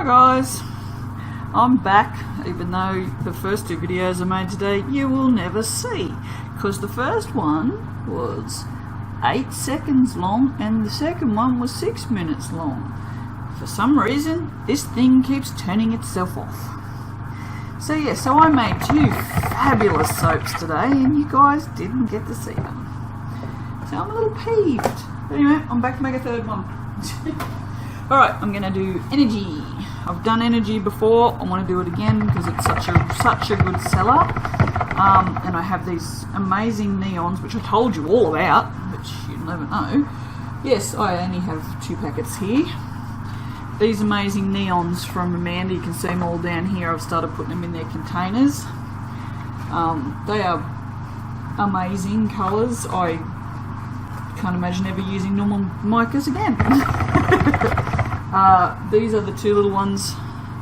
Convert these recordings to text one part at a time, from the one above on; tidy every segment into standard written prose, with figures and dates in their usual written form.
guys, I'm back, even though the first two videos I made today you will never see, because the first one was 8 seconds long and the second one was 6 minutes long. For some reason this thing keeps turning itself off. So yeah, so I made two fabulous soaps today and you guys didn't get to see them. So I'm a little peeved. But anyway, I'm back to make a third one. Alright, I'm going to do energy. I've done energy before. I want to do it again because it's such a good seller. And I have these amazing neons, which I told you all about, which you'll never know. Yes, I only have 2 packets here. These amazing neons from Amanda, you can see them all down here. I've started putting them in their containers. They are amazing colours. I can't imagine ever using normal micas again. These are the 2 little ones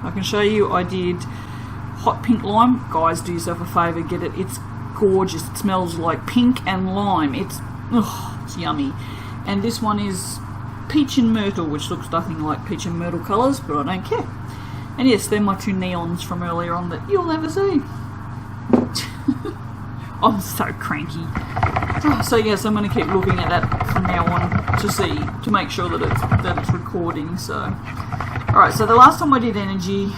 I can show you. I did hot pink lime. Guys, do yourself a favour, get it. It's gorgeous. It smells like pink and lime. It's yummy. And this one is peach and myrtle, which looks nothing like peach and myrtle colours, but I don't care. And yes, they're my 2 neons from earlier on that you'll never see. I'm so cranky. So yes, I'm going to keep looking at that from now on to make sure that it's recording. So, alright, so the last time I did energy,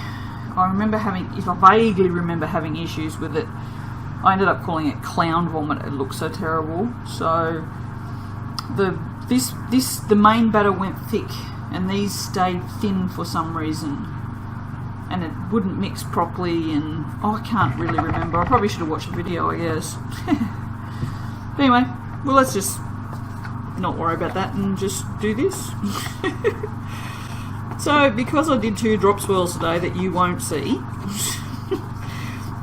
I vaguely remember having issues with it. I ended up calling it clown vomit. It looked so terrible. So the main batter went thick and these stayed thin for some reason. And it wouldn't mix properly, and I can't really remember. I probably should have watched the video, I guess. But anyway, well, let's just not worry about that and just do this. So, because I did 2 drop swirls today that you won't see,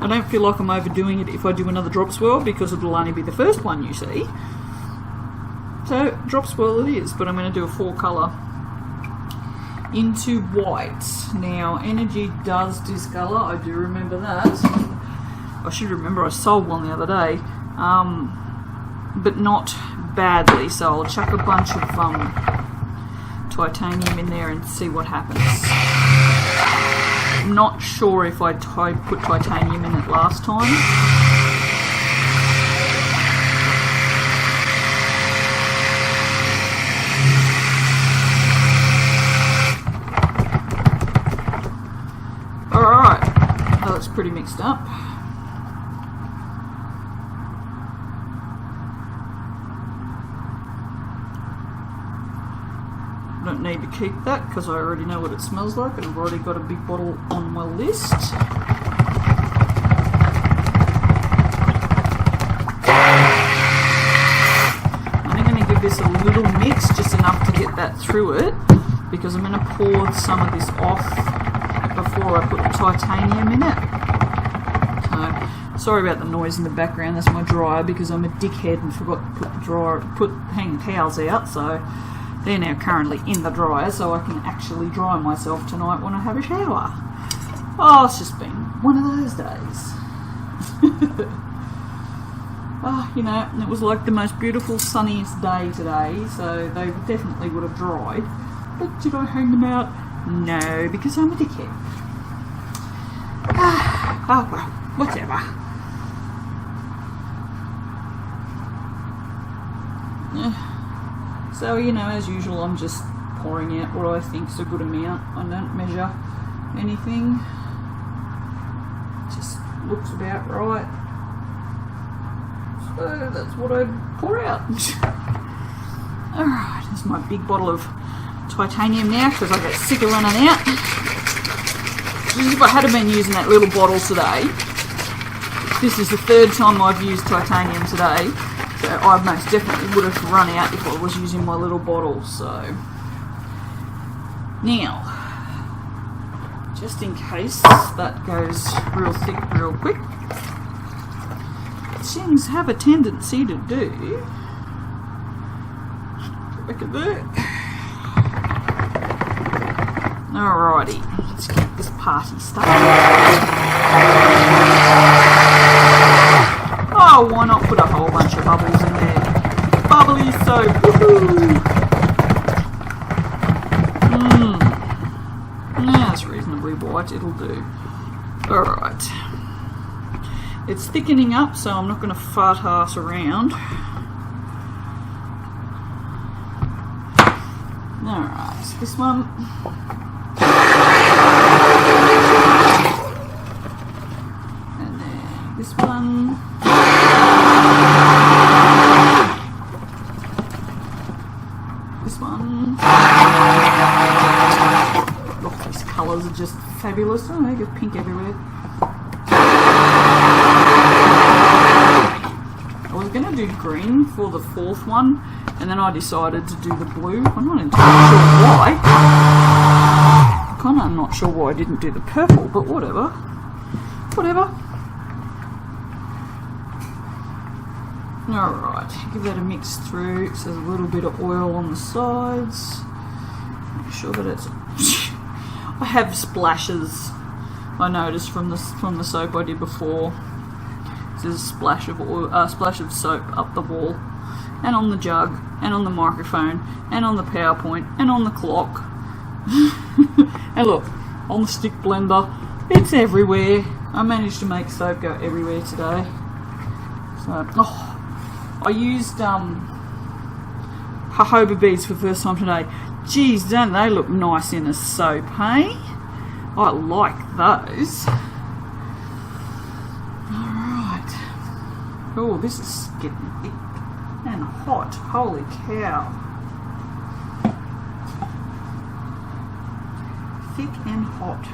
I don't feel like I'm overdoing it if I do another drop swirl, because it'll only be the first one you see. So, drop swirl it is, but I'm going to do a 4 colour into white. Now, energy does discolour, I do remember that. I should remember I sold one the other day, but not badly, so I'll chuck a bunch of titanium in there and see what happens. I'm not sure if I put titanium in it last time. Pretty mixed up. Don't need to keep that because I already know what it smells like and I've already got a big bottle on my list. I'm going to give this a little mix, just enough to get that through it, because I'm going to pour some of this off before I put the titanium in it. Sorry about the noise in the background, that's my dryer, because I'm a dickhead and forgot to put the hang towels out, so they're now currently in the dryer, so I can actually dry myself tonight when I have a shower. Oh, it's just been one of those days. You know, it was like the most beautiful, sunniest day today, so they definitely would have dried. But did I hang them out? No, because I'm a dickhead. Oh well, whatever. So, you know, as usual, I'm just pouring out what I think is a good amount. I don't measure anything. It just looks about right. So that's what I pour out. Alright, there's my big bottle of titanium now, because I get sick of running out. If I had been using that little bottle today, this is the 3rd time I've used titanium today, so I most definitely would have run out if I was using my little bottle. So now, just in case that goes real thick real quick, things have a tendency to do. Look at that. Alrighty, let's get this party started. Oh, why not put a whole bunch of bubbles in there? Bubbly soap, woohoo! Now long as it's reasonably white, it'll do. Alright. It's thickening up, so I'm not going to fart ass around. Alright, so this one. And then this one. This one. Look, these colours are just fabulous. Oh, they get pink everywhere. I was going to do green for the fourth one, and then I decided to do the blue. I'm not entirely sure why. I'm kind of not sure why I didn't do the purple, but whatever. Whatever. Alright, give that a mix through. So there's a little bit of oil on the sides. Make sure that it's... I have splashes, I noticed from the soap I did before. There's a splash of oil, splash of soap up the wall, and on the jug, and on the microphone, and on the PowerPoint, and on the clock. And look, on the stick blender, it's everywhere. I managed to make soap go everywhere today. So, oh, I used jojoba beads for the first time today. Geez, don't they look nice in a soap, hey? I like those. Alright. Oh, this is getting thick and hot. Holy cow. Thick and hot.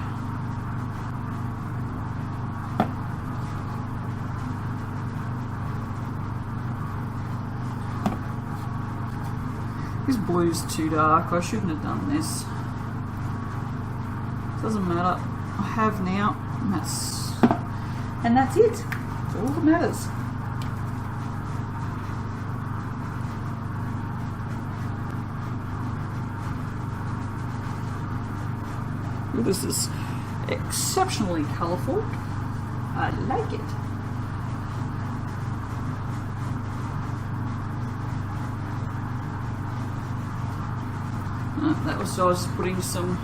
This blue's too dark. I shouldn't have done this. Doesn't matter. I have now, and that's it. That's all that matters. This is exceptionally colourful. I like it. That was so I was putting some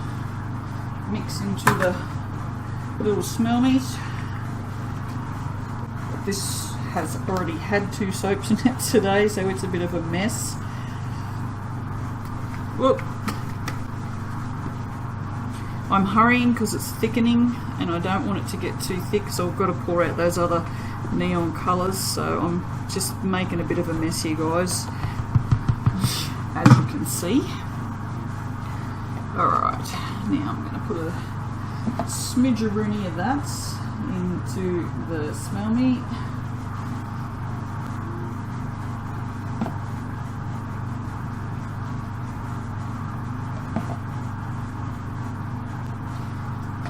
mix into the little smell me's. This has already had 2 soaps in it today, so it's a bit of a mess. Whoop. I'm hurrying because it's thickening and I don't want it to get too thick, so I've got to pour out those other neon colours, so I'm just making a bit of a mess here, guys, as you can see. Alright, now I'm going to put a smidgeroonie of that into the smell me.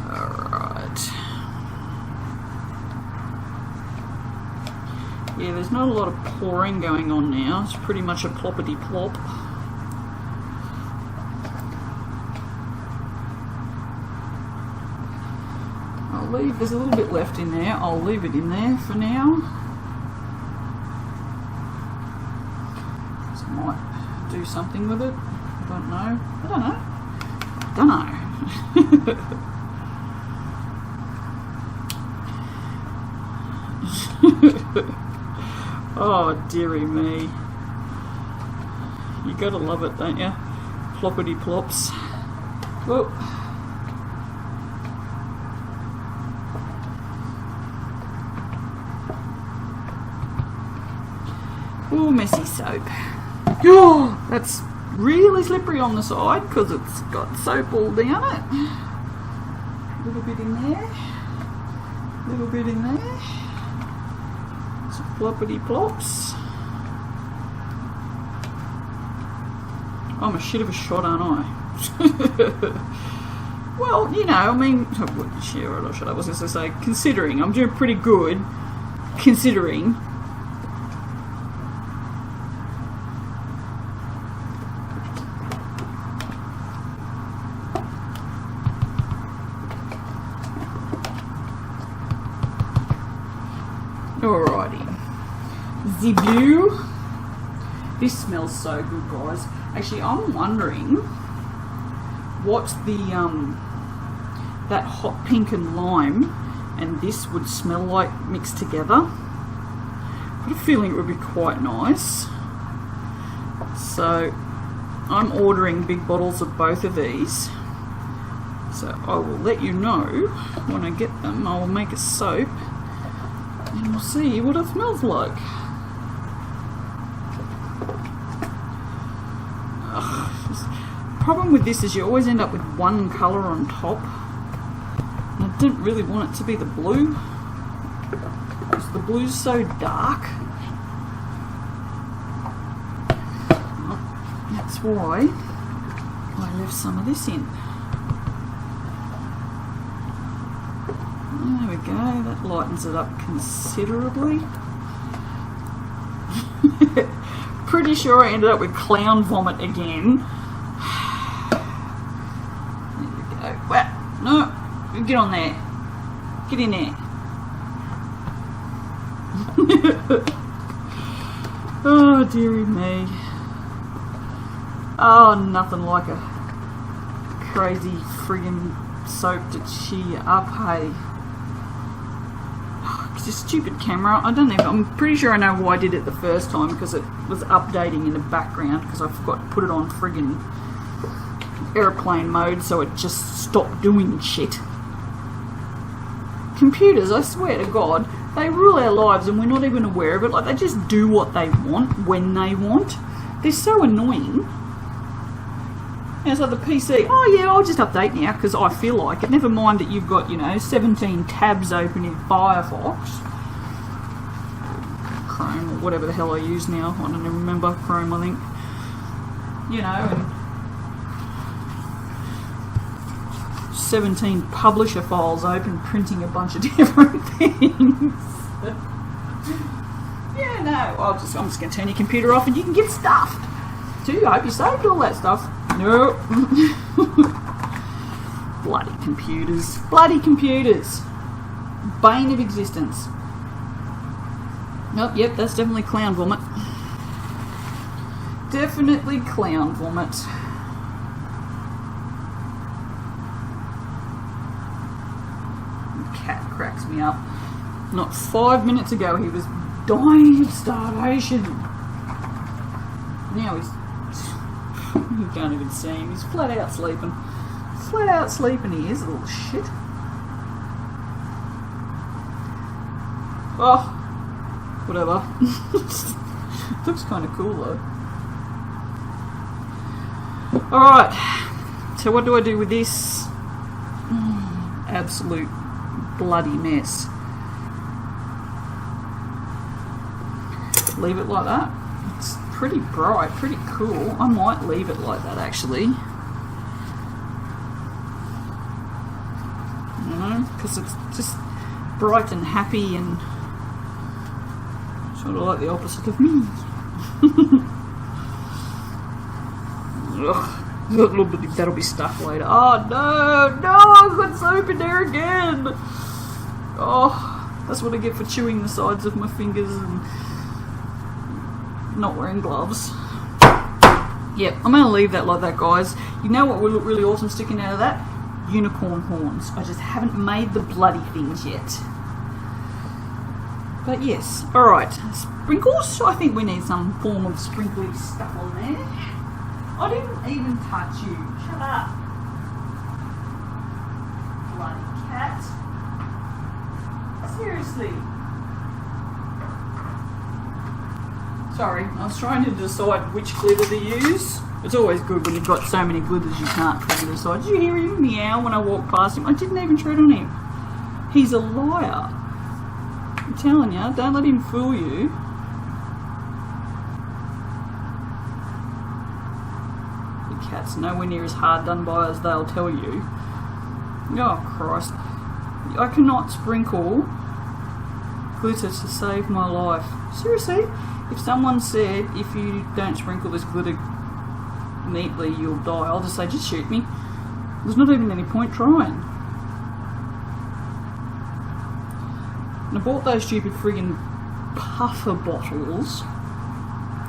Alright. Yeah, there's not a lot of pouring going on now. It's pretty much a ploppity plop. There's a little bit left in there. I'll leave it in there for now. So I might do something with it. I don't know. Oh, dearie me. You gotta love it, don't you? Ploppity plops. Whoop. Oh, messy soap. Oh, that's really slippery on the side because it's got soap all down it. A little bit in there. A little bit in there. Some ploppity plops. I'm a shit of a shot, aren't I? Well, you know, I mean, I was going to say, considering, I'm doing pretty good, considering. Alrighty. The blue. This smells so good, guys. Actually, I'm wondering what the that hot pink and lime and this would smell like mixed together. I've got a feeling it would be quite nice. So I'm ordering big bottles of both of these. So I will let you know when I get them. I will make a soap and we'll see what it smells like. Problem with this is you always end up with one colour on top. And I didn't really want it to be the blue because the blue's so dark. Well, that's why I left some of this in. There we go, that lightens it up considerably. Pretty sure I ended up with clown vomit again. There we go. Well, no, get on there. Get in there. Oh, dearie me. Oh, nothing like a crazy friggin' soap to cheer you up, hey. It's a stupid camera. I don't even, I'm pretty sure I know why I did it the first time, because it was updating in the background because I forgot to put it on friggin' airplane mode, so it just stopped doing shit. Computers, I swear to God, they rule our lives and we're not even aware of it. Like, they just do what they want when they want. They're so annoying. As like the PC, oh yeah, I'll just update now because I feel like it. Never mind that you've got, you know, 17 tabs open in Firefox. Chrome, or whatever the hell I use now. I don't even remember. Chrome, I think. You know, and 17 publisher files open printing a bunch of different things. Yeah, no, I'm just going to turn your computer off and you can get stuffed. Too, I hope you saved all that stuff. No. Bloody computers. Bloody computers. Bane of existence. Nope, yep, that's definitely clown vomit. Definitely clown vomit. The cat cracks me up. Not 5 minutes ago he was dying of starvation. Now he's... You can't even see him. He's flat out sleeping. Flat out sleeping he is, a little shit. Oh, whatever. Looks kind of cool though. Alright, so what do I do with this? Absolute bloody mess. Leave it like that. It's pretty bright, pretty cool. I might leave it like that actually. You know, because it's just bright and happy and sort of like the opposite of me. Ugh, that'll be stuck later. Oh no, I've got soap in there again. Oh, that's what I get for chewing the sides of my fingers and not wearing gloves. Yep, I'm going to leave that like that, guys. You know what would look really awesome sticking out of that? Unicorn horns. I just haven't made the bloody things yet. But yes, alright. Sprinkles? I think we need some form of sprinkly stuff on there. I didn't even touch you. Shut up. Bloody cat. Seriously. Sorry, I was trying to decide which glitter to use. It's always good when you've got so many glitters you can't decide. Did you hear him meow when I walked past him? I didn't even tread on him. He's a liar. I'm telling you, don't let him fool you. The cat's nowhere near as hard done by as they'll tell you. Oh Christ. I cannot sprinkle glitter to save my life. Seriously? If someone said, if you don't sprinkle this glitter neatly, you'll die, I'll just say, just shoot me. There's not even any point trying. And I bought those stupid friggin' puffer bottles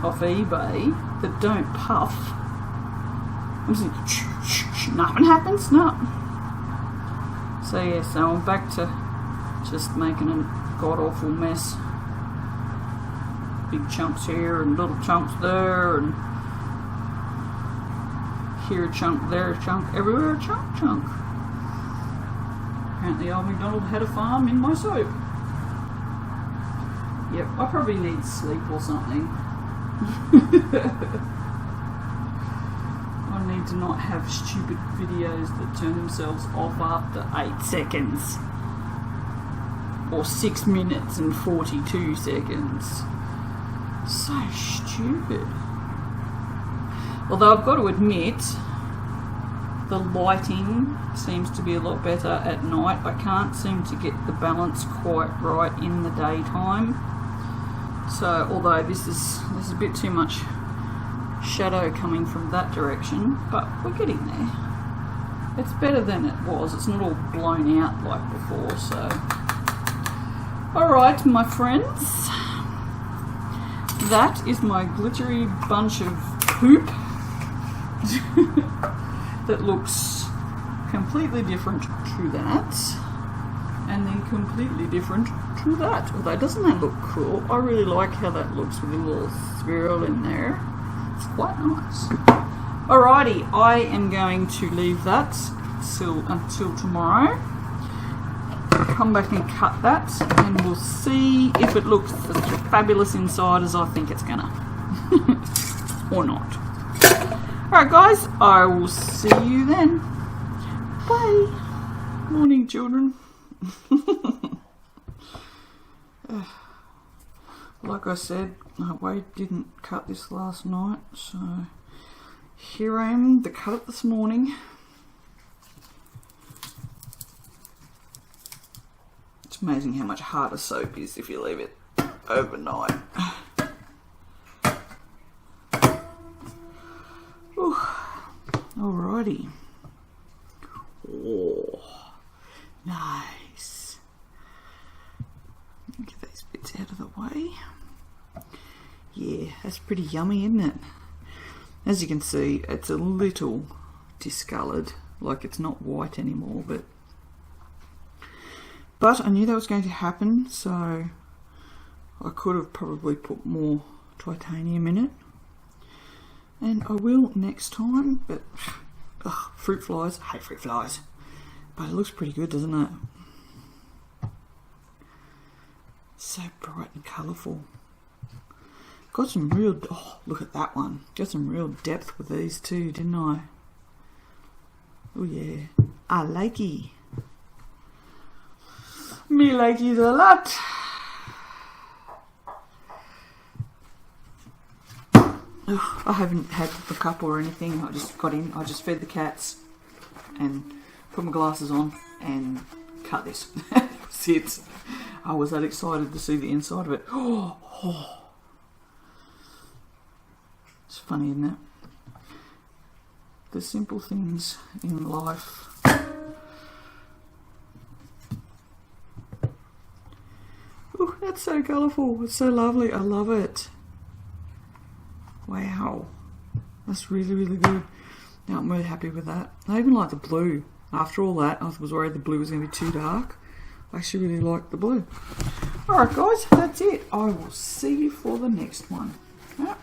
off eBay that don't puff. I'm just like, nothing happens, no. So yeah, so I'm back to just making a god-awful mess. Big chunks here and little chunks there, and here a chunk, there a chunk, everywhere a chunk. Apparently old MacDonald had a farm in my soap. Yep, I probably need sleep or something. I need to not have stupid videos that turn themselves off after 8 seconds. Or 6 minutes and 42 seconds. So stupid. Although I've got to admit, the lighting seems to be a lot better at night. I can't seem to get the balance quite right in the daytime. So although there's a bit too much shadow coming from that direction, but we're getting there. It's better than it was. It's not all blown out like before, so. Alright, my friends. That is my glittery bunch of poop that looks completely different to that, and then completely different to that. Although doesn't that look cool? I really like how that looks with a little swirl in there. It's quite nice. Alrighty, I am going to leave that until tomorrow. Come back and cut that, and we'll see if it looks as fabulous inside as I think it's gonna. Or not. Alright guys, I will see you then. Bye. Morning, children. Like I said, Wade didn't cut this last night, so here I am to cut it this morning. It's amazing how much harder soap is if you leave it overnight. Ooh. Alrighty. Oh, nice. Get these bits out of the way. Yeah, that's pretty yummy, isn't it? As you can see, it's a little discoloured, like it's not white anymore, but I knew that was going to happen, so I could have probably put more titanium in it, and I will next time. But ugh, fruit flies, I hate fruit flies, but it looks pretty good, doesn't it? So bright and colourful. Got some real, oh look at that one, got some real depth with these too, didn't I? Oh yeah, I likey. Me like it a lot. Ugh, I haven't had the cup or anything. I just got in, I just fed the cats and put my glasses on and cut this. That's it. I was that excited to see the inside of it. Oh. It's funny, isn't it? The simple things in life. Ooh, that's so colourful. It's so lovely. I love it. Wow. That's really, really good. Now I'm really happy with that. I even like the blue. After all that, I was worried the blue was going to be too dark. I actually really like the blue. Alright guys, that's it. I will see you for the next one. Yeah.